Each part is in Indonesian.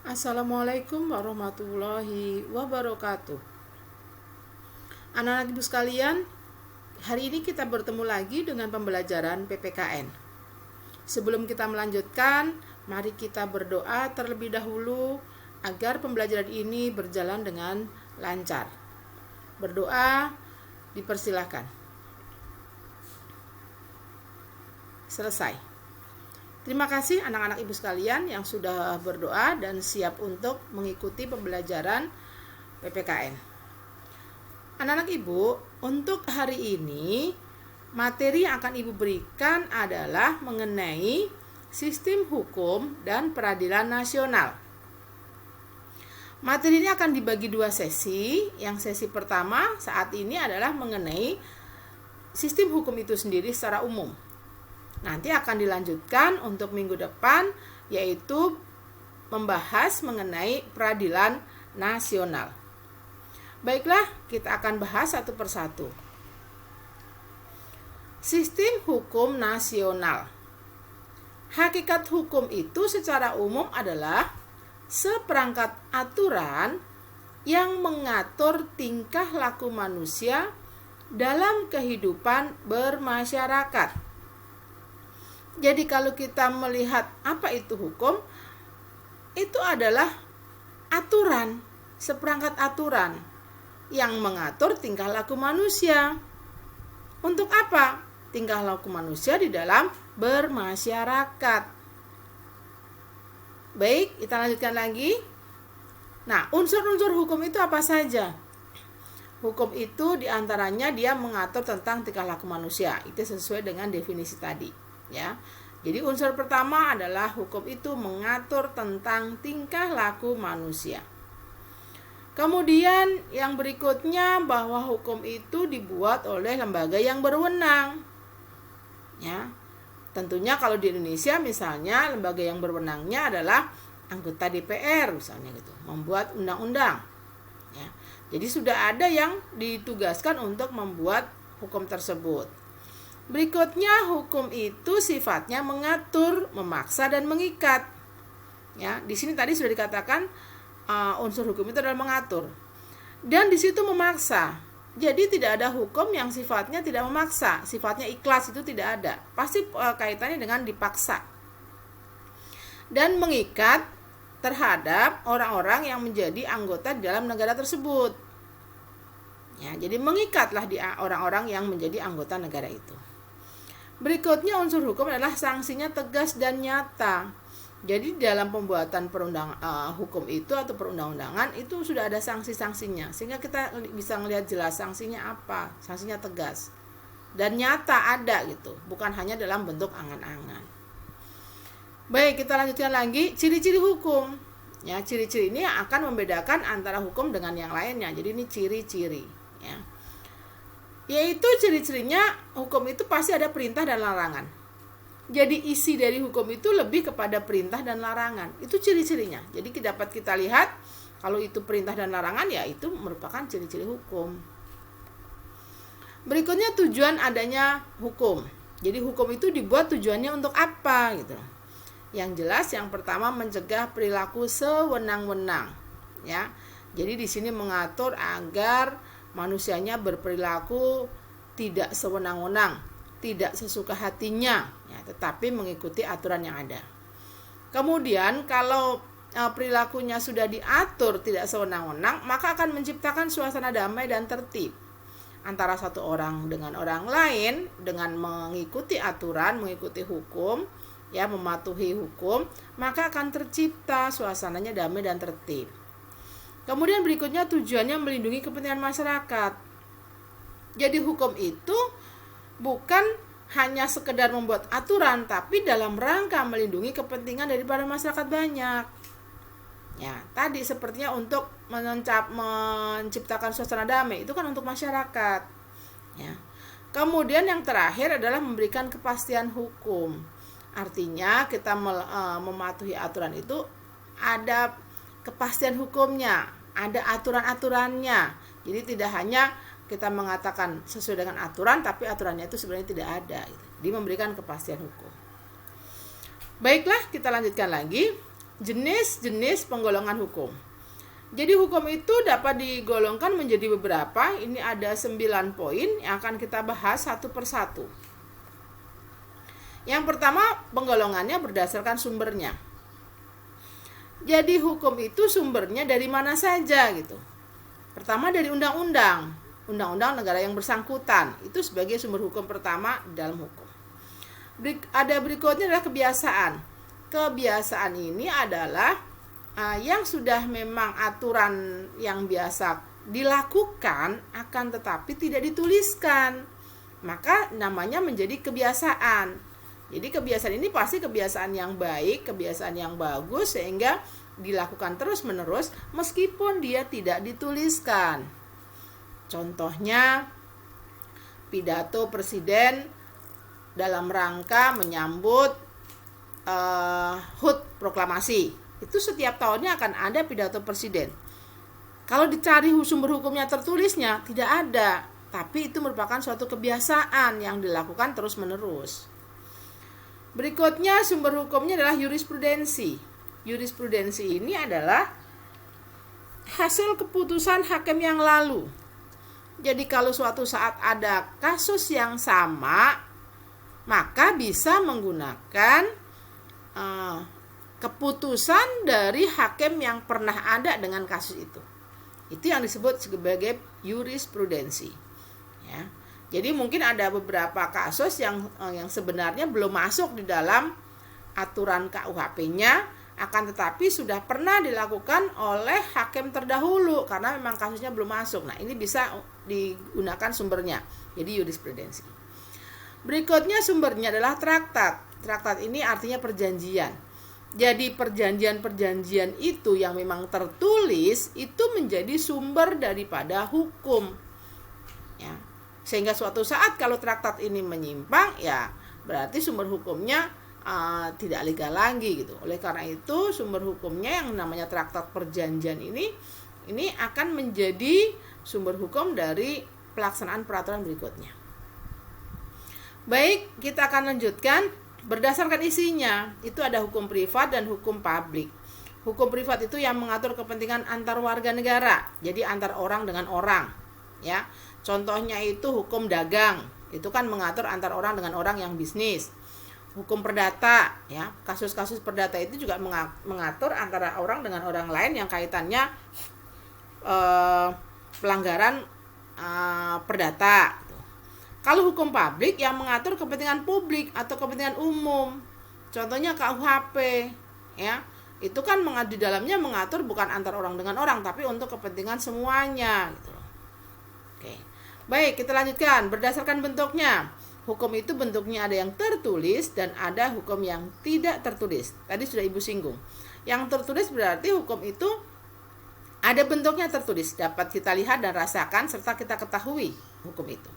Assalamualaikum warahmatullahi wabarakatuh. Anak-anak ibu sekalian, hari ini kita bertemu lagi dengan pembelajaran PPKN. Sebelum kita melanjutkan, mari kita berdoa terlebih dahulu agar pembelajaran ini berjalan dengan lancar. Berdoa, dipersilahkan. Selesai. Terima kasih anak-anak ibu sekalian yang sudah berdoa dan siap untuk mengikuti pembelajaran PPKN. Anak-anak ibu, untuk hari ini materi yang akan ibu berikan adalah mengenai sistem hukum dan peradilan nasional. Materi ini akan dibagi dua sesi. Yang sesi pertama saat ini adalah mengenai sistem hukum itu sendiri secara umum. Nanti akan dilanjutkan untuk minggu depan, yaitu membahas mengenai peradilan nasional. Baiklah, kita akan bahas satu persatu. Sistem hukum nasional. Hakikat hukum itu secara umum adalah seperangkat aturan yang mengatur tingkah laku manusia dalam kehidupan bermasyarakat. Jadi kalau kita melihat apa itu hukum, itu adalah aturan, seperangkat aturan yang mengatur tingkah laku manusia. Untuk apa? Tingkah laku manusia di dalam bermasyarakat. Baik, kita lanjutkan lagi. Nah, unsur-unsur hukum itu apa saja? Hukum itu diantaranya dia mengatur tentang tingkah laku manusia. Itu sesuai dengan definisi tadi. Ya, jadi unsur pertama adalah hukum itu mengatur tentang tingkah laku manusia. Kemudian yang berikutnya bahwa hukum itu dibuat oleh lembaga yang berwenang. Ya, tentunya kalau di Indonesia misalnya lembaga yang berwenangnya adalah anggota DPR misalnya gitu, membuat undang-undang. Ya, jadi sudah ada yang ditugaskan untuk membuat hukum tersebut. Berikutnya, hukum itu sifatnya mengatur, memaksa, dan mengikat. Ya, di sini tadi sudah dikatakan unsur hukum itu adalah mengatur. Dan di situ memaksa. Jadi tidak ada hukum yang sifatnya tidak memaksa, sifatnya ikhlas itu tidak ada. Pasti kaitannya dengan dipaksa. Dan mengikat terhadap orang-orang yang menjadi anggota di dalam negara tersebut. Ya, jadi mengikatlah orang-orang yang menjadi anggota negara itu. Berikutnya unsur hukum adalah sanksinya tegas dan nyata. Jadi dalam pembuatan hukum itu atau perundang-undangan itu sudah ada sanksi-sanksinya, sehingga kita bisa melihat jelas sanksinya apa, sanksinya tegas dan nyata ada gitu, bukan hanya dalam bentuk angan-angan. Baik, kita lanjutkan lagi ciri-ciri hukum. Ya, ciri-ciri ini akan membedakan antara hukum dengan yang lainnya. Jadi ini ciri-ciri. Ya. Yaitu ciri-cirinya hukum itu pasti ada perintah dan larangan. Jadi isi dari hukum itu lebih kepada perintah dan larangan. Itu ciri-cirinya. Jadi dapat kita lihat kalau itu perintah dan larangan ya itu merupakan ciri-ciri hukum. Berikutnya tujuan adanya hukum. Jadi hukum itu dibuat tujuannya untuk apa gitu. Yang jelas yang pertama mencegah perilaku sewenang-wenang. Ya. Jadi di sini mengatur agar manusianya berperilaku tidak sewenang-wenang, tidak sesuka hatinya, ya, tetapi mengikuti aturan yang ada. Kemudian kalau perilakunya sudah diatur tidak sewenang-wenang, maka akan menciptakan suasana damai dan tertib antara satu orang dengan orang lain dengan mengikuti aturan, mengikuti hukum, ya, mematuhi hukum, maka akan tercipta suasananya damai dan tertib. Kemudian berikutnya tujuannya melindungi kepentingan masyarakat. Jadi hukum itu bukan hanya sekedar membuat aturan, tapi dalam rangka melindungi kepentingan daripada masyarakat banyak. Ya, tadi sepertinya untuk menciptakan suasana damai itu kan untuk masyarakat. Ya. Kemudian yang terakhir adalah memberikan kepastian hukum. Artinya kita mematuhi aturan itu ada kepastian hukumnya, ada aturan-aturannya. Jadi tidak hanya kita mengatakan sesuai dengan aturan, tapi aturannya itu sebenarnya tidak ada. Dia memberikan kepastian hukum. Baiklah, kita lanjutkan lagi. jenis-jenis penggolongan hukum. Jadi hukum itu dapat digolongkan menjadi beberapa. Ini ada 9 poin yang akan kita bahas satu persatu. Yang pertama, penggolongannya berdasarkan sumbernya. Jadi hukum itu sumbernya dari mana saja gitu. Pertama dari undang-undang negara yang bersangkutan. Itu sebagai sumber hukum pertama dalam hukum. Ada berikutnya adalah kebiasaan. Kebiasaan ini adalah yang sudah memang aturan yang biasa dilakukan akan tetapi tidak dituliskan, maka namanya menjadi kebiasaan. Jadi kebiasaan ini pasti kebiasaan yang baik, kebiasaan yang bagus, sehingga dilakukan terus menerus meskipun dia tidak dituliskan. Contohnya pidato presiden dalam rangka menyambut HUT proklamasi. Itu setiap tahunnya akan ada pidato presiden. Kalau dicari sumber hukumnya tertulisnya, tidak ada. Tapi itu merupakan suatu kebiasaan yang dilakukan terus-menerus. Berikutnya sumber hukumnya adalah jurisprudensi. Jurisprudensi ini adalah hasil keputusan hakim yang lalu. Jadi kalau suatu saat ada kasus yang sama, maka bisa menggunakan keputusan dari hakim yang pernah ada dengan kasus itu. Itu yang disebut sebagai jurisprudensi. Ya. Jadi mungkin ada beberapa kasus yang sebenarnya belum masuk di dalam aturan KUHP-nya, akan tetapi sudah pernah dilakukan oleh hakim terdahulu karena memang kasusnya belum masuk. Nah, ini bisa digunakan sumbernya. Jadi jurisprudensi. Berikutnya sumbernya adalah traktat. Traktat ini artinya perjanjian. Jadi perjanjian-perjanjian itu yang memang tertulis itu menjadi sumber daripada hukum. Ya. Sehingga suatu saat kalau traktat ini menyimpang, ya berarti sumber hukumnya tidak legal lagi gitu. Oleh karena itu sumber hukumnya yang namanya traktat perjanjian ini akan menjadi sumber hukum dari pelaksanaan peraturan berikutnya. Baik, kita akan lanjutkan. Berdasarkan isinya, itu ada hukum privat dan hukum publik. Hukum privat itu yang mengatur kepentingan antar warga negara, jadi antar orang dengan orang, ya. Contohnya itu hukum dagang, itu kan mengatur antar orang dengan orang yang bisnis. Hukum perdata, ya, kasus-kasus perdata itu juga mengatur antara orang dengan orang lain yang kaitannya pelanggaran perdata. Kalau hukum publik yang mengatur kepentingan publik atau kepentingan umum, contohnya KUHP, ya, itu kan di dalamnya mengatur bukan antar orang dengan orang, tapi untuk kepentingan semuanya. Gitu. Oke, baik, kita lanjutkan. Berdasarkan bentuknya, hukum itu bentuknya ada yang tertulis dan ada hukum yang tidak tertulis. Tadi sudah Ibu singgung. Yang tertulis berarti hukum itu ada bentuknya tertulis, dapat kita lihat dan rasakan serta kita ketahui hukum itu.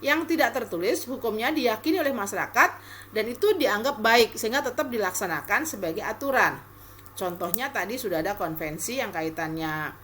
Yang tidak tertulis, hukumnya diyakini oleh masyarakat dan itu dianggap baik sehingga tetap dilaksanakan sebagai aturan. Contohnya tadi sudah ada konvensi yang kaitannya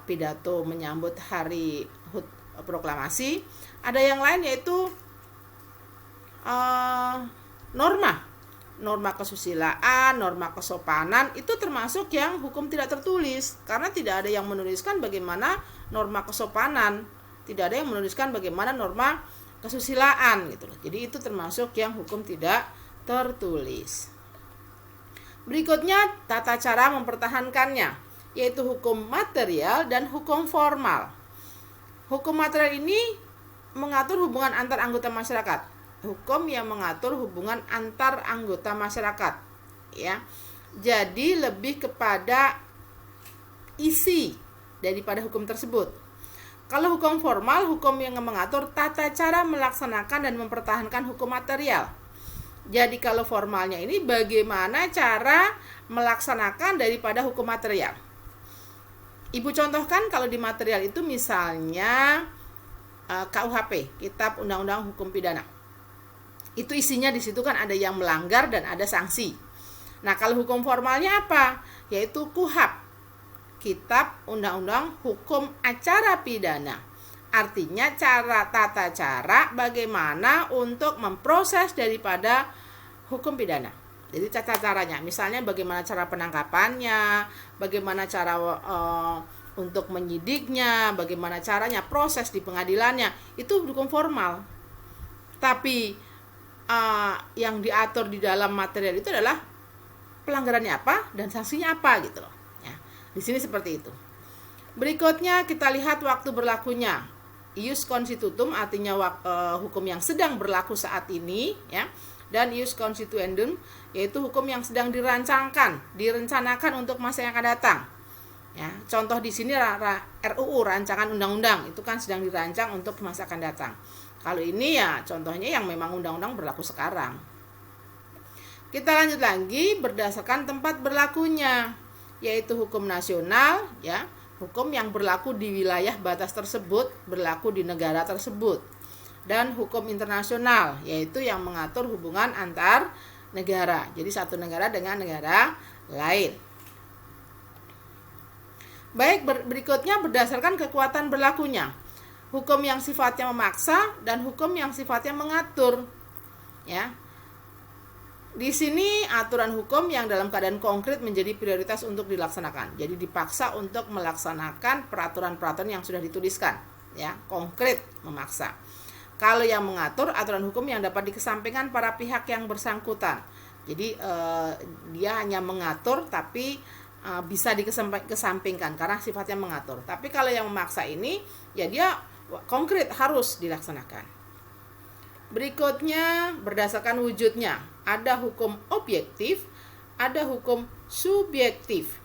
pidato menyambut hari HUT proklamasi. Ada yang lain yaitu norma kesusilaan, norma kesopanan, itu termasuk yang hukum tidak tertulis karena tidak ada yang menuliskan bagaimana norma kesopanan. Tidak ada yang menuliskan bagaimana norma kesusilaan gitu loh. Jadi itu termasuk yang hukum tidak tertulis. Berikutnya tata cara mempertahankannya, yaitu hukum material dan hukum formal. Hukum material ini mengatur hubungan antar anggota masyarakat. Hukum yang mengatur hubungan antar anggota masyarakat, ya. Jadi lebih kepada isi daripada hukum tersebut. Kalau hukum formal, hukum yang mengatur tata cara melaksanakan dan mempertahankan hukum material. Jadi kalau formalnya ini bagaimana cara melaksanakan daripada hukum material. Ibu contohkan kalau di material itu misalnya KUHP, Kitab Undang-Undang Hukum Pidana. Itu isinya di situ kan ada yang melanggar dan ada sanksi. Nah, kalau hukum formalnya apa? Yaitu KUHAP, Kitab Undang-Undang Hukum Acara Pidana. Artinya tata cara bagaimana untuk memproses daripada hukum pidana. Jadi tata caranya, misalnya bagaimana cara penangkapannya, bagaimana cara untuk menyidiknya, bagaimana caranya proses di pengadilannya, itu hukum formal. Tapi yang diatur di dalam material itu adalah pelanggarannya apa dan sanksinya apa gitu loh. Ya, di sini seperti itu. Berikutnya kita lihat waktu berlakunya. Ius constitutum artinya hukum yang sedang berlaku saat ini, ya. Dan ius constituendum yaitu hukum yang sedang direncanakan untuk masa yang akan datang. Ya, contoh di sini RUU, rancangan undang-undang, itu kan sedang dirancang untuk masa akan datang. Kalau ini ya contohnya yang memang undang-undang berlaku sekarang. Kita lanjut lagi berdasarkan tempat berlakunya, yaitu hukum nasional, ya, hukum yang berlaku di wilayah batas tersebut, berlaku di negara tersebut. Dan hukum internasional, yaitu yang mengatur hubungan antar negara. Jadi satu negara dengan negara lain. Baik, berikutnya berdasarkan kekuatan berlakunya. Hukum yang sifatnya memaksa dan hukum yang sifatnya mengatur. Ya. Di sini aturan hukum yang dalam keadaan konkret menjadi prioritas untuk dilaksanakan. Jadi dipaksa untuk melaksanakan peraturan-peraturan yang sudah dituliskan, ya, konkret memaksa. Kalau yang mengatur aturan hukum yang dapat dikesampingkan para pihak yang bersangkutan. Jadi dia hanya mengatur tapi bisa dikesampingkan karena sifatnya mengatur. Tapi kalau yang memaksa ini ya dia konkret harus dilaksanakan. Berikutnya berdasarkan wujudnya. Ada hukum objektif, ada hukum subjektif.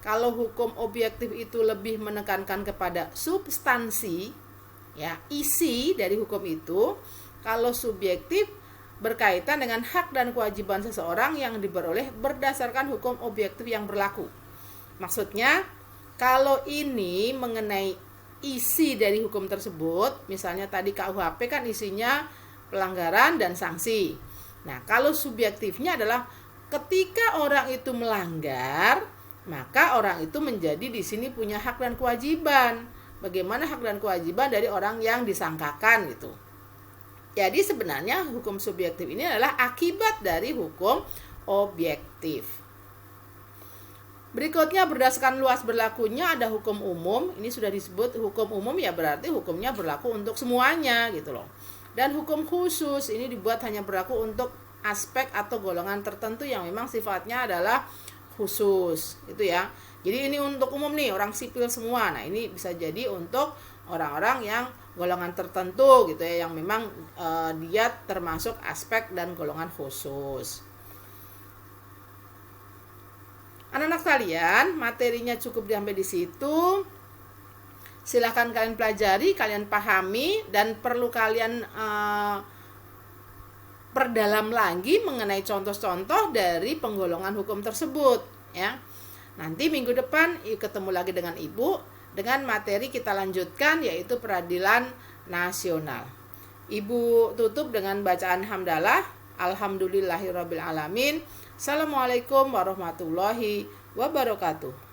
Kalau hukum objektif itu lebih menekankan kepada substansi, ya, isi dari hukum itu. Kalau subjektif berkaitan dengan hak dan kewajiban seseorang yang diperoleh berdasarkan hukum objektif yang berlaku. Maksudnya, kalau ini mengenai isi dari hukum tersebut, misalnya tadi KUHP kan isinya pelanggaran dan sanksi. Nah, kalau subjektifnya adalah ketika orang itu melanggar, maka orang itu menjadi di sini punya hak dan kewajiban. Bagaimana hak dan kewajiban dari orang yang disangkakan gitu. Jadi sebenarnya hukum subjektif ini adalah akibat dari hukum objektif. Berikutnya berdasarkan luas berlakunya ada hukum umum. Ini sudah disebut hukum umum, ya berarti hukumnya berlaku untuk semuanya gitu loh. Dan hukum khusus ini dibuat hanya berlaku untuk aspek atau golongan tertentu yang memang sifatnya adalah khusus, itu ya. Jadi ini untuk umum nih, orang sipil semua. Nah, ini bisa jadi untuk orang-orang yang golongan tertentu gitu ya, yang memang dia termasuk aspek dan golongan khusus. Anak-anak sekalian, materinya cukup sampai di situ. Silahkan kalian pelajari, kalian pahami, dan perlu kalian perdalam lagi mengenai contoh-contoh dari penggolongan hukum tersebut, ya. Nanti minggu depan ketemu lagi dengan Ibu dengan materi kita lanjutkan, yaitu peradilan nasional. Ibu tutup dengan bacaan hamdalah. Alhamdulillahirabbil alamin. Assalamualaikum warahmatullahi wabarakatuh.